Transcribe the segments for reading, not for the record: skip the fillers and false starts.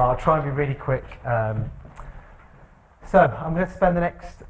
I'll try and be really quick. So I'm going to spend the next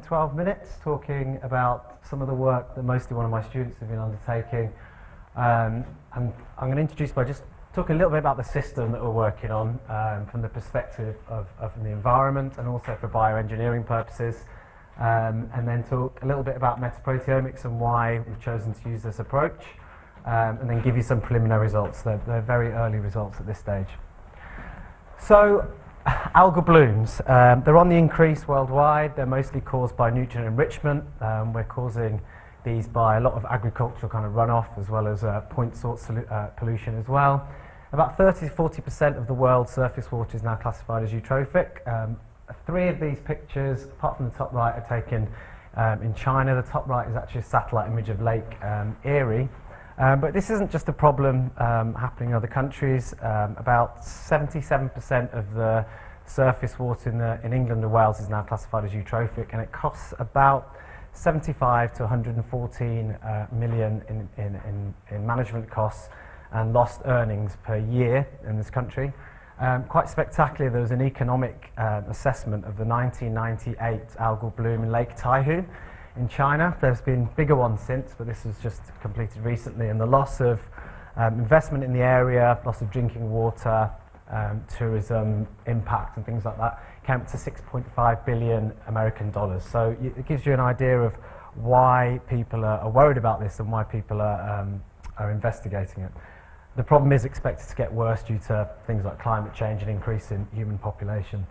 12 minutes talking about some of the work that mostly one of my students have been undertaking. I'm going to introduce by just talking a little bit about the system that we're working on from the perspective of the environment and also for bioengineering purposes. And then talk a little bit about metaproteomics and why we've chosen to use this approach. And then give you some preliminary results. They're very early results at this stage. So, algal blooms, they're on the increase worldwide. They're mostly caused by nutrient enrichment. We're causing these by a lot of agricultural kind of runoff as well as point source pollution as well. About 30 to 40% of the world's surface water is now classified as eutrophic. 3 of these pictures, apart from the top right, are taken in China. The top right is actually a satellite image of Lake Erie. But this isn't just a problem happening in other countries. About 77% of the surface water in England and Wales is now classified as eutrophic, and it costs about 75 to 114 million in management costs and lost earnings per year in this country. Quite spectacular, there was an economic assessment of the 1998 algal bloom in Lake Taihu in China. There's been bigger ones since, but this was just completed recently, and the loss of investment in the area, loss of drinking water, tourism impact and things like that came up to 6.5 billion American dollars. So it gives you an idea of why people are worried about this and why people are investigating it. The problem is expected to get worse due to things like climate change and increase in human population.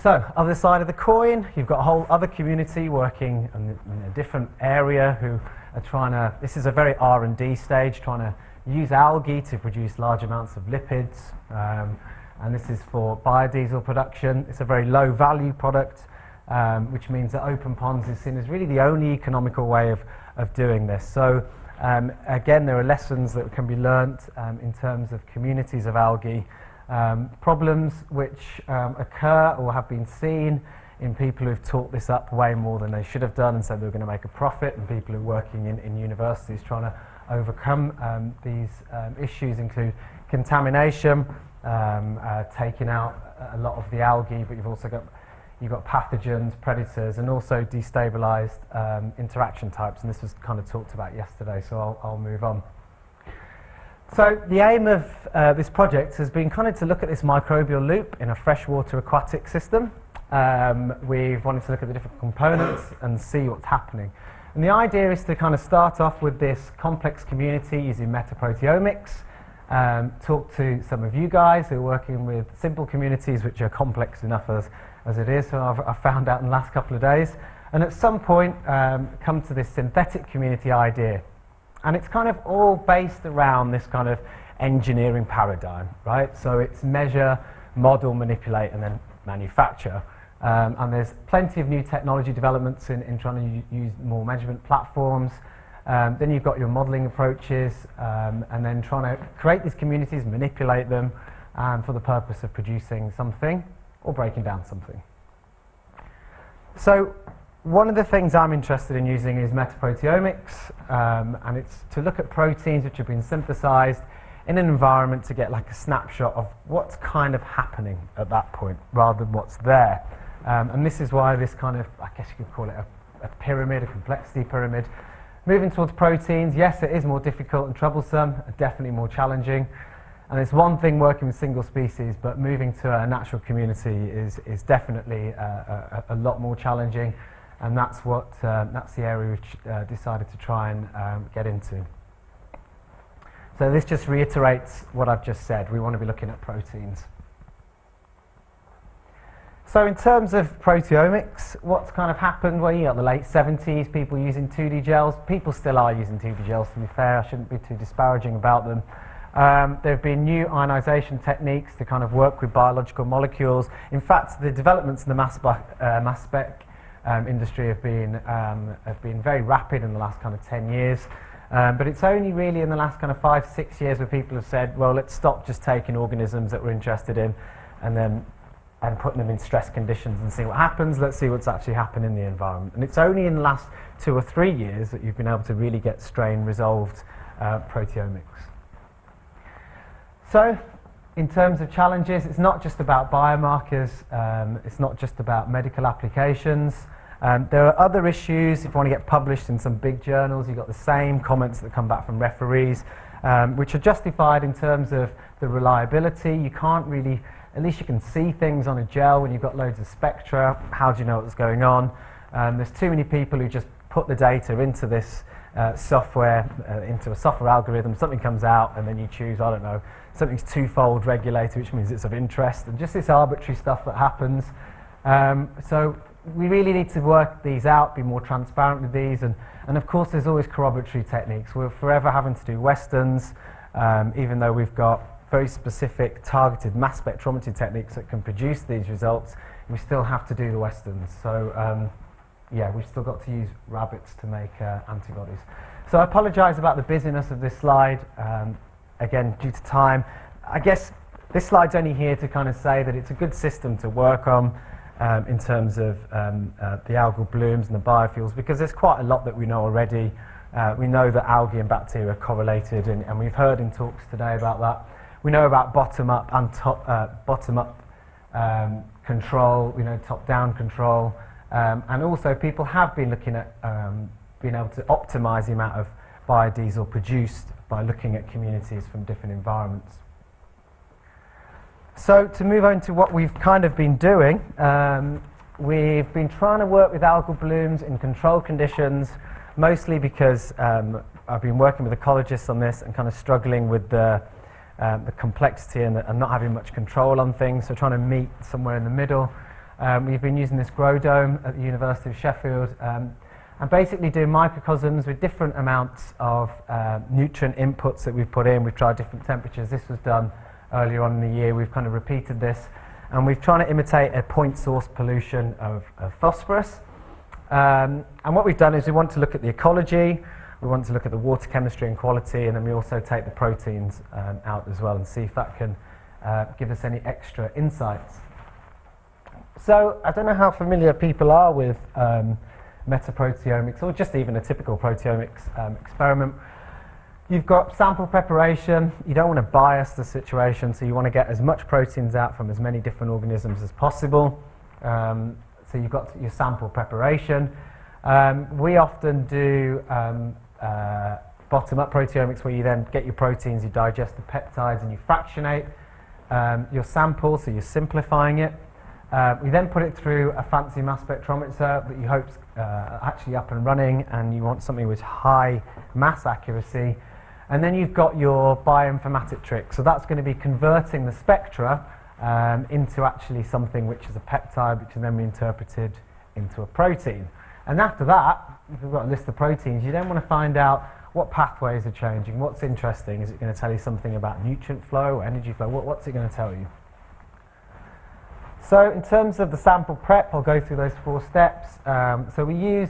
So, other side of the coin, you've got a whole other community working in a different area who are trying to, this is a very R&D stage, trying to use algae to produce large amounts of lipids, and this is for biodiesel production. It's a very low value product, which means that open ponds is seen as really the only economical way of doing this. So, again, there are lessons that can be learnt in terms of communities of algae. Problems which occur or have been seen in people who've taught this up way more than they should have done and said they were going to make a profit, and people who are working in universities trying to overcome these issues include contamination, taking out a lot of the algae, but you've also got pathogens, predators, and also destabilized interaction types, and this was kind of talked about yesterday, so I'll move on. So the aim of this project has been kind of to look at this microbial loop in a freshwater aquatic system. We've wanted to look at the different components and see what's happening. And the idea is to kind of start off with this complex community using metaproteomics, talk to some of you guys who are working with simple communities which are complex enough as it is, so I've found out in the last couple of days, and at some point come to this synthetic community idea. And it's kind of all based around this kind of engineering paradigm, right? So it's measure, model, manipulate, and then manufacture. And there's plenty of new technology developments in trying to use more measurement platforms. Then you've got your modeling approaches, and then trying to create these communities, manipulate them for the purpose of producing something or breaking down something. So one of the things I'm interested in using is metaproteomics, and it's to look at proteins which have been synthesized in an environment to get like a snapshot of what's kind of happening at that point rather than what's there. And this is why this kind of, I guess you could call it a pyramid, a complexity pyramid. Moving towards proteins, yes, it is more difficult and troublesome, definitely more challenging. And it's one thing working with single species, but moving to a natural community is definitely a lot more challenging. And that's the area we've decided to try and get into. So this just reiterates what I've just said. We want to be looking at proteins. So in terms of proteomics, what's kind of happened? Well, you got the late 70s, people using 2D gels. People still are using 2D gels, to be fair. I shouldn't be too disparaging about them. There have been new ionization techniques to kind of work with biological molecules. In fact, the developments in the mass spec industry have been very rapid in the last kind of 10 years. But it's only really in the last kind of 5-6 years where people have said, well, let's stop just taking organisms that we're interested in and putting them in stress conditions and see what happens. Let's see what's actually happened in the environment. And it's only in the last 2 or 3 years that you've been able to really get strain resolved proteomics. So, in terms of challenges, it's not just about biomarkers, it's not just about medical applications. There are other issues. If you want to get published in some big journals, you've got the same comments that come back from referees, which are justified in terms of the reliability. You can't really, at least you can see things on a gel when you've got loads of spectra. How do you know what's going on? There's too many people who just put the data into this software, into a software algorithm, something comes out, and then you choose, I don't know, something's twofold regulated, which means it's of interest, and just this arbitrary stuff that happens. So we really need to work these out, be more transparent with these, and of course there's always corroboratory techniques. We're forever having to do Westerns, even though we've got very specific targeted mass spectrometry techniques that can produce these results, we still have to do the Westerns. So yeah, we've still got to use rabbits to make antibodies. So I apologise about the busyness of this slide, again due to time. I guess this slide's only here to kind of say that it's a good system to work on in terms of the algal blooms and the biofuels, because there's quite a lot that we know already. We know that algae and bacteria are correlated, and we've heard in talks today about that. We know about bottom-up and bottom-up control, we know top-down control, and also people have been looking at being able to optimise the amount of biodiesel produced by looking at communities from different environments. So to move on to what we've kind of been doing, we've been trying to work with algal blooms in control conditions, mostly because I've been working with ecologists on this and kind of struggling with the complexity and not having much control on things, so trying to meet somewhere in the middle. We've been using this grow dome at the University of Sheffield and basically doing microcosms with different amounts of nutrient inputs that we've put in. We've tried different temperatures. This was done earlier on in the year. We've kind of repeated this, and we've tried to imitate a point source pollution of phosphorus. And what we've done is we want to look at the ecology, we want to look at the water chemistry and quality, and then we also take the proteins out as well and see if that can give us any extra insights. So I don't know how familiar people are with metaproteomics, or just even a typical proteomics experiment. You've got sample preparation. You don't want to bias the situation, so you want to get as much proteins out from as many different organisms as possible. So you've got your sample preparation. We often do bottom-up proteomics, where you then get your proteins, you digest the peptides, and you fractionate your sample, so you're simplifying it. We then put it through a fancy mass spectrometer that you hope's actually up and running, and you want something with high mass accuracy. And then you've got your bioinformatic trick. So that's going to be converting the spectra into actually something which is a peptide, which can then be interpreted into a protein. And after that, if we've got a list of proteins, you then want to find out what pathways are changing, what's interesting. Is it going to tell you something about nutrient flow, energy flow? What's it going to tell you? So in terms of the sample prep, I'll go through those 4 steps. So we use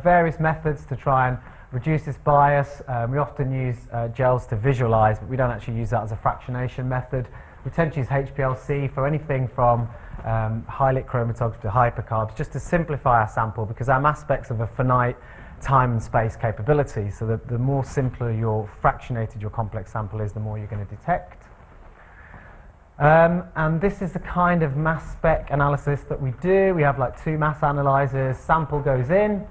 various methods to try and reduce this bias. We often use gels to visualize, but we don't actually use that as a fractionation method. We tend to use HPLC for anything from high-lit chromatography to hypercarbs, just to simplify our sample, because our mass specs have a finite time and space capability. So the more simpler your fractionated your complex sample is, the more you're going to detect. And this is the kind of mass spec analysis that we do. We have like 2 mass analyzers. Sample goes in,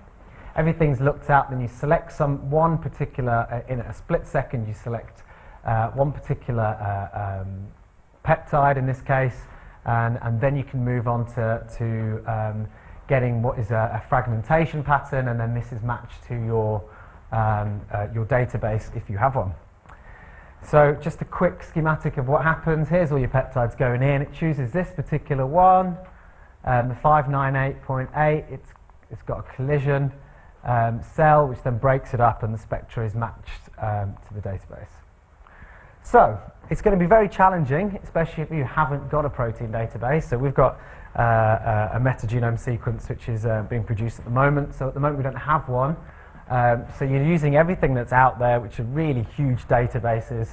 everything's looked at, then you select one particular, in a split second you select one particular peptide in this case, and then you can move on to getting what is a fragmentation pattern, and then this is matched to your database if you have one. So just a quick schematic of what happens. Here's all your peptides going in. It chooses this particular one, the 598.8. It's got a collision cell, which then breaks it up, and the spectra is matched to the database. So it's going to be very challenging, especially if you haven't got a protein database. So we've got a metagenome sequence which is being produced at the moment. So at the moment we don't have one. So you're using everything that's out there, which are really huge databases.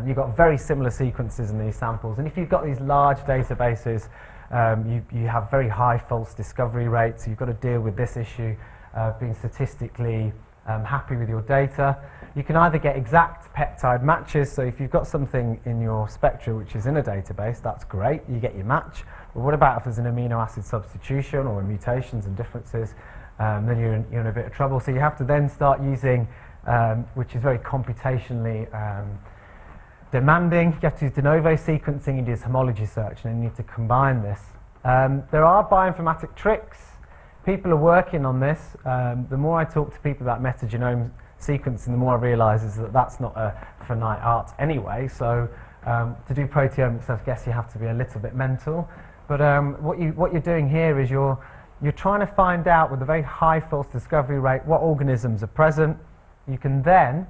You've got very similar sequences in these samples, and if you've got these large databases, you have very high false discovery rates. So you've got to deal with this issue of being statistically happy with your data. You can either get exact peptide matches, so if you've got something in your spectra which is in a database, that's great, you get your match. But what about if there's an amino acid substitution or mutations and differences? Then you're in a bit of trouble. So you have to then start using, which is very computationally demanding. You have to use de novo sequencing, you do this homology search, and then you need to combine this. There are bioinformatic tricks. People are working on this. The more I talk to people about metagenome sequencing, the more I realise is that that's not a finite art anyway. So to do proteomics, I guess you have to be a little bit mental. But what you're doing here is you're trying to find out with a very high false discovery rate what organisms are present. You can then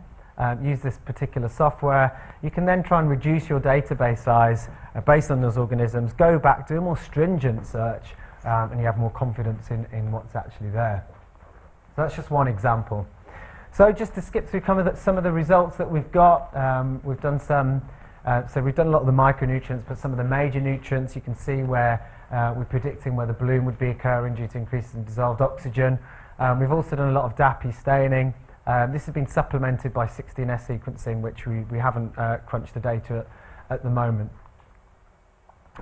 use this particular software. You can then try and reduce your database size based on those organisms, go back, do a more stringent search, and you have more confidence in what's actually there. So that's just one example. So just to skip through some of the results that we've got, we've done some, so we've done a lot of the micronutrients, but some of the major nutrients, you can see where we're predicting where the bloom would be occurring due to increases in dissolved oxygen. We've also done a lot of DAPI staining. This has been supplemented by 16S sequencing, which we haven't crunched the data at the moment.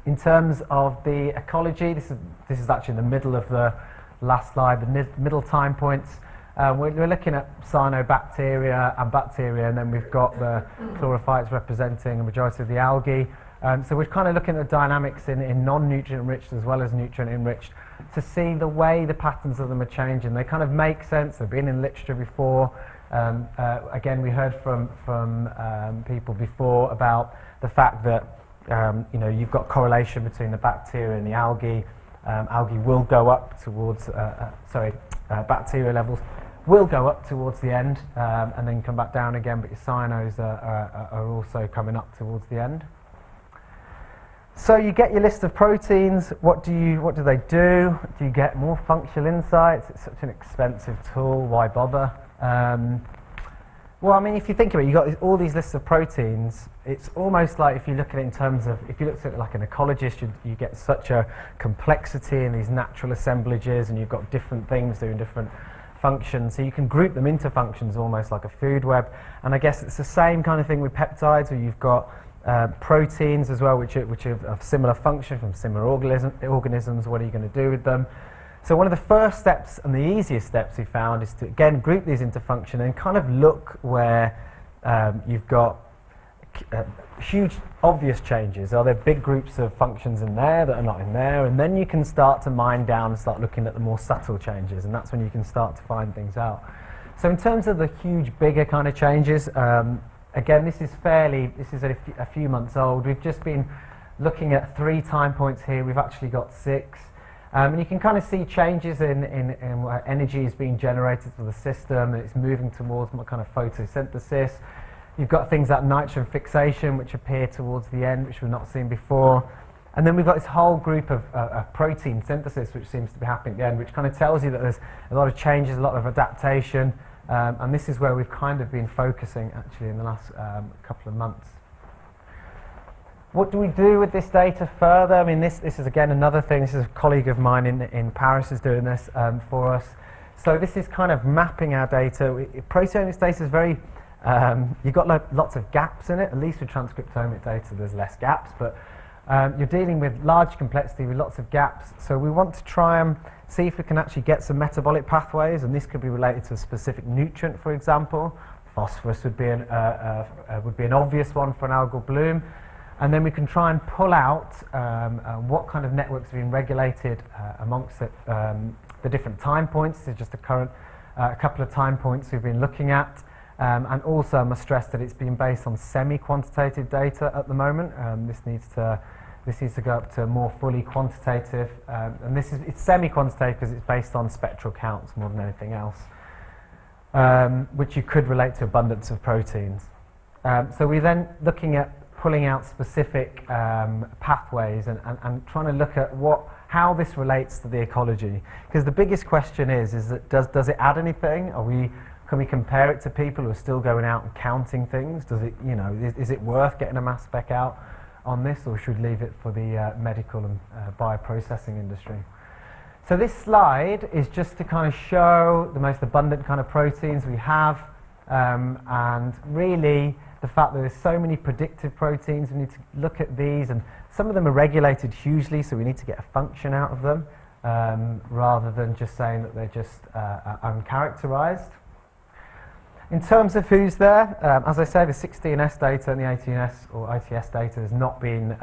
In terms of the ecology, this is actually in the middle of the last slide, the middle time points. We're looking at cyanobacteria and bacteria, and then we've got the chlorophytes representing a majority of the algae. So we're kind of looking at the dynamics in non-nutrient enriched as well as nutrient enriched to see the way the patterns of them are changing. They kind of make sense. They've been in literature before. Again, we heard from people before about the fact that you've got correlation between the bacteria and the algae. Algae will go up towards, bacteria levels will go up towards the end and then come back down again, but your cyanos are also coming up towards the end. So you get your list of proteins. What do they do? Do you get more functional insights? It's such an expensive tool. Why bother? Well, I mean, if you think about it, you've got all these lists of proteins. It's almost like if you look at it in terms of, if you look at it like an ecologist, you get such a complexity in these natural assemblages, and you've got different things doing different functions. So you can group them into functions almost like a food web. And I guess it's the same kind of thing with peptides, where you've got proteins as well, which are of similar function from similar organisms. What are you going to do with them? So one of the first steps and the easiest steps we found is to, again, group these into function and kind of look where you've got huge obvious changes. Are there big groups of functions in there that are not in there? And then you can start to mine down and start looking at the more subtle changes, and that's when you can start to find things out. So in terms of the huge, bigger kind of changes, again, this is a few months old. We've just been looking at 3 time points here. We've actually got 6. And you can kind of see changes in where energy is being generated for the system, and it's moving towards more kind of photosynthesis. You've got things like nitrogen fixation, which appear towards the end, which we've not seen before. And then we've got this whole group of protein synthesis, which seems to be happening at the end, which kind of tells you that there's a lot of changes, a lot of adaptation. And this is where we've kind of been focusing, actually, in the last couple of months. What do we do with this data further? I mean, this is again another thing. This is a colleague of mine in Paris is doing this for us. So this is kind of mapping our data. Proteomics data is very, you've got lots of gaps in it. At least with transcriptomic data, there's less gaps. But you're dealing with large complexity with lots of gaps. So we want to try and see if we can actually get some metabolic pathways, and this could be related to a specific nutrient, for example. Phosphorus would be an obvious one for an algal bloom. And then we can try and pull out what kind of networks are being regulated amongst the different time points. This is just a couple of time points we've been looking at. And also I must stress that it's being based on semi-quantitative data at the moment. This needs to go up to more fully quantitative. And it's semi-quantitative because it's based on spectral counts more than anything else, which you could relate to abundance of proteins. So we're then looking at pulling out specific pathways and trying to look at how this relates to the ecology. Because the biggest question is that does it add anything? Can we compare it to people who are still going out and counting things? Does it, is it worth getting a mass spec out on this, or should we leave it for the medical and bioprocessing industry? So this slide is just to kind of show the most abundant kind of proteins we have, and really the fact that there's so many predictive proteins. We need to look at these, and some of them are regulated hugely, so we need to get a function out of them, rather than just saying that they're just uncharacterized. In terms of who's there, as I said, the 16S data and the 18S or ITS data has not been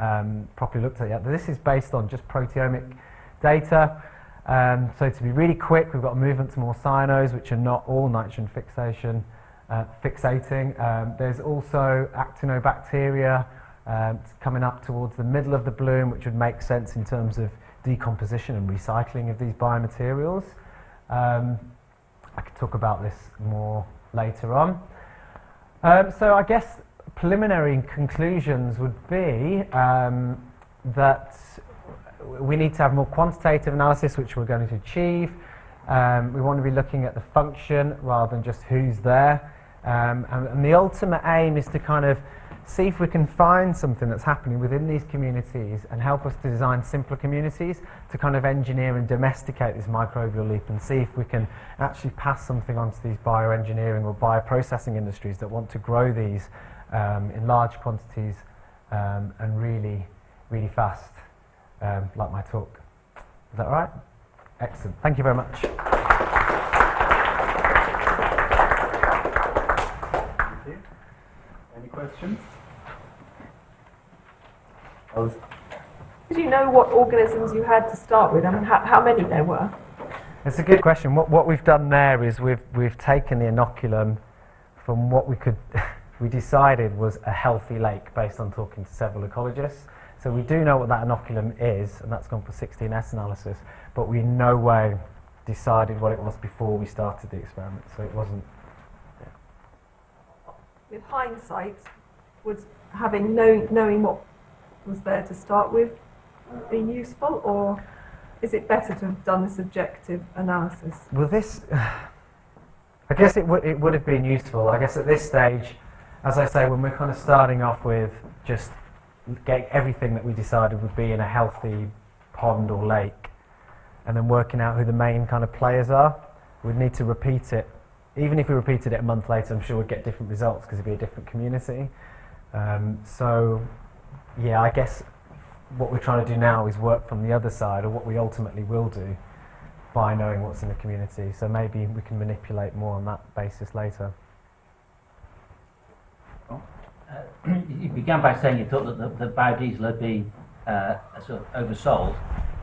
properly looked at yet. But this is based on just proteomic data. So to be really quick, we've got a movement to more cynos, which are not all nitrogen fixating. There's also actinobacteria coming up towards the middle of the bloom, which would make sense in terms of decomposition and recycling of these biomaterials. I could talk about this more later on. So I guess preliminary conclusions would be that we need to have more quantitative analysis, which we're going to achieve. We want to be looking at the function rather than just who's there. And the ultimate aim is to kind of see if we can find something that's happening within these communities and help us to design simpler communities to kind of engineer and domesticate this microbial leap and see if we can actually pass something on to these bioengineering or bioprocessing industries that want to grow these in large quantities and really, really fast, like my talk. Is that all right? Excellent. Thank you very much. Thank you. Any questions? Did you know what organisms you had to start with? I mean, how many there were? It's a good question. What we've done there is we've taken the inoculum from what we decided was a healthy lake based on talking to several ecologists. So we do know what that inoculum is, and that's gone for 16S analysis, but we in no way decided what it was before we started the experiment, so it wasn't. Yeah. With hindsight, would having knowing what was there to start with been useful, or is it better to have done this objective analysis? Well, this, I guess it would have been useful. I guess at this stage, as I say, when we're kind of starting off with just getting everything that we decided would be in a healthy pond or lake, and then working out who the main kind of players are, we'd need to repeat it. Even if we repeated it a month later, I'm sure we'd get different results because it'd be a different community. So, yeah, I guess what we're trying to do now is work from the other side, or what we ultimately will do, by knowing what's in the community. So maybe we can manipulate more on that basis later. You began by saying you thought that the biodiesel had been sort of oversold,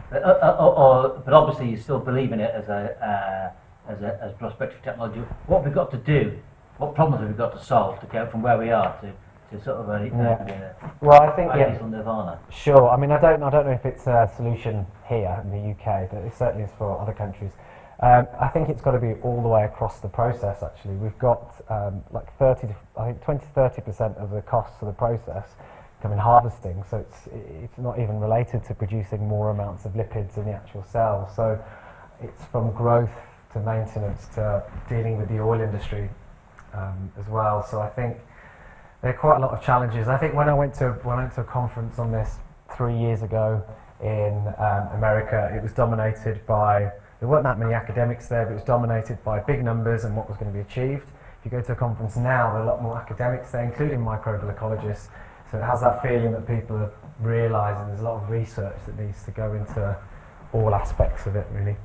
but obviously you still believe in it as prospective technology. What have we got to do? What problems have we got to solve to go from where we are to sort of well, I think biodiesel nirvana? Sure. I mean, I don't know if it's a solution here in the UK, but it certainly is for other countries. I think it's got to be all the way across the process. Actually, we've got like 20-30% of the costs of the process come in harvesting. So it's not even related to producing more amounts of lipids in the actual cell. So it's from growth to maintenance to dealing with the oil industry as well. So I think there are quite a lot of challenges. I think when I went to a conference on this 3 years ago in America, it was dominated by. There weren't that many academics there, but it was dominated by big numbers and what was going to be achieved. If you go to a conference now, there are a lot more academics there, including microbial ecologists. So it has that feeling that people are realising there's a lot of research that needs to go into all aspects of it, really.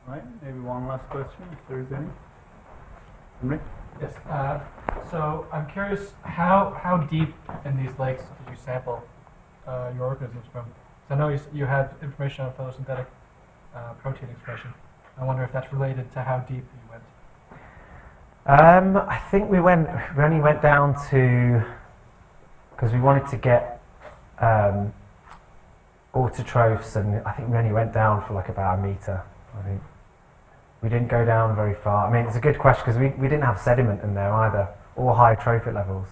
Right, maybe one last question, if there is any. Henry? Yes. So I'm curious, how deep in these lakes did you sample your organisms from? So I know you had information on photosynthetic protein expression. I wonder if that's related to how deep you went. I think we only went down to, because we wanted to get autotrophs, and I think we only went down for like about a metre. I think we didn't go down very far. I mean, it's a good question because we didn't have sediment in there either, or high trophic levels,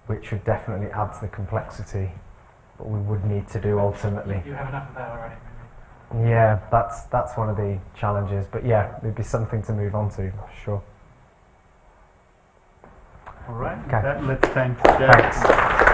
which would definitely add to the complexity. What we would need to do ultimately. You have enough of that already, maybe? Yeah, that's one of the challenges. But yeah, there'd be something to move on to, for sure. All right. Okay. Let's thank Jags. Thanks.